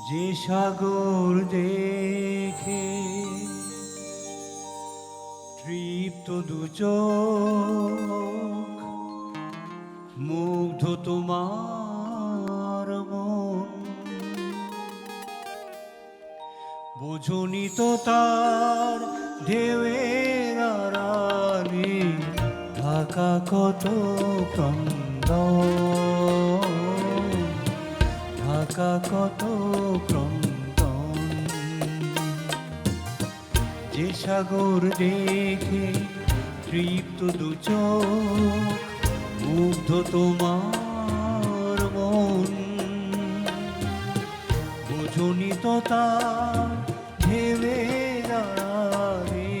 যে সাগর দেখে তৃপ্ত দু চোখ, মুগ্ধ তোমার মন, বোঝনি তো তার ঢেউয়ের আড়ালে ঢাকা কত ক্রন্দন, ঢাকা কত ক্রন্দন। যে সাগর দেখে তৃপ্ত দু চোখ, মুগ্ধ তোমার মন, বোঝনি তো তার ঢেউয়ের আড়ালে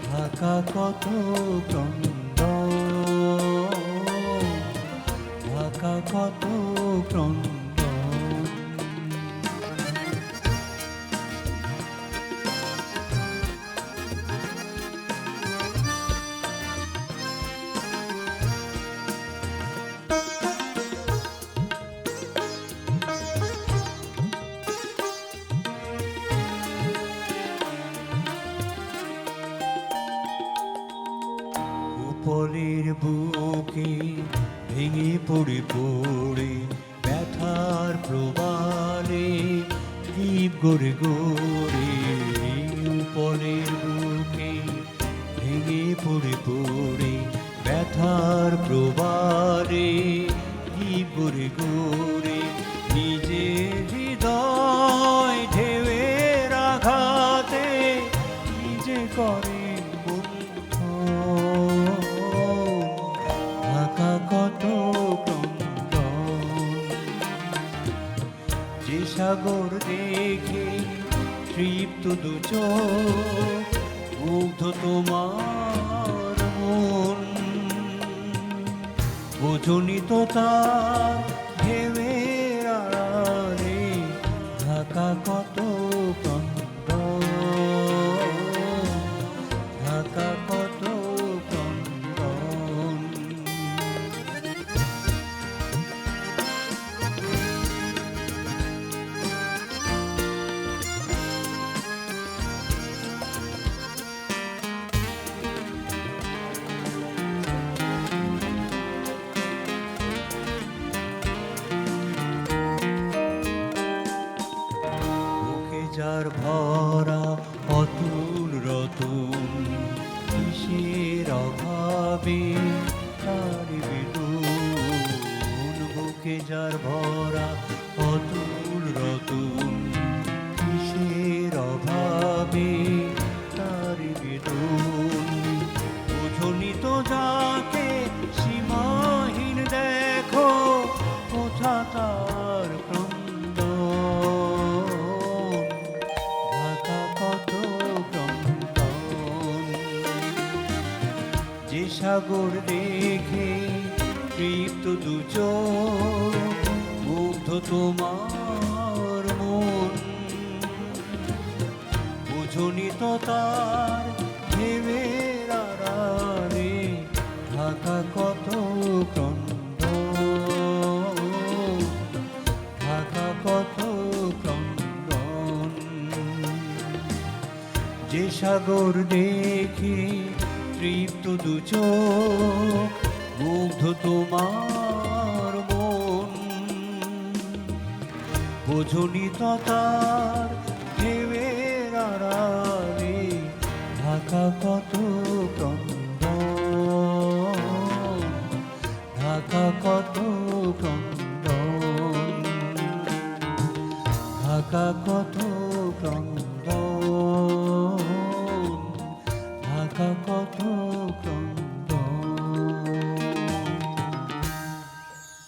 ঢাকা কত ক্রন্দন, ঢাকা কত ক্রন্দন। উপলের বুকে ভেঙে পড়ে পড়ে ব্যথার প্রবালে দ্বীপ গড়ে গড়ে, উপলের বুকে ভেঙে পড়ে পড়ে ব্যথার প্রবালে দ্বীপ গড়ে গড়ে, নিজের হৃদয় ঢেউয়ের আঘাতে নিজে করে ঢাকা কত ক্রন্দন। যে সাগর দেখে তৃপ্ত দু চোখ, মুগ্ধ তোমার মন, বোঝনি তো তার ঢেউয়ের আড়ালে ঢাকা কত ক্রন্দন, ঢাকা কত ক্রন্দন। যার ভরা অতুল রতন, কিসের অভাবে তার বেদন, বুকে যার ভরা অতুল রতন, কিসের অভাবে তার বেদন, বোঝনি তো যাকে সীমাহীন দেখো কোথা তার যে সাগর দেখে তৃপ্ত দু চোখ, মুগ্ধ তোমার মন, বোঝনি তো তার ঢেউয়ের আড়ালে ঢাকা কত ক্রন্দন, ঢাকা কত ক্রন্দন। যে সাগর দেখে তৃপ্ত দু চোখ, মুগ্ধ তোমার মন, বোঝনি তো তার ঢেউয়ের আড়ালে ঢাকা কত ক্রন্দন, ঢাকা কত ক্রন্দন, ঢাকা কত ক্রন্দন।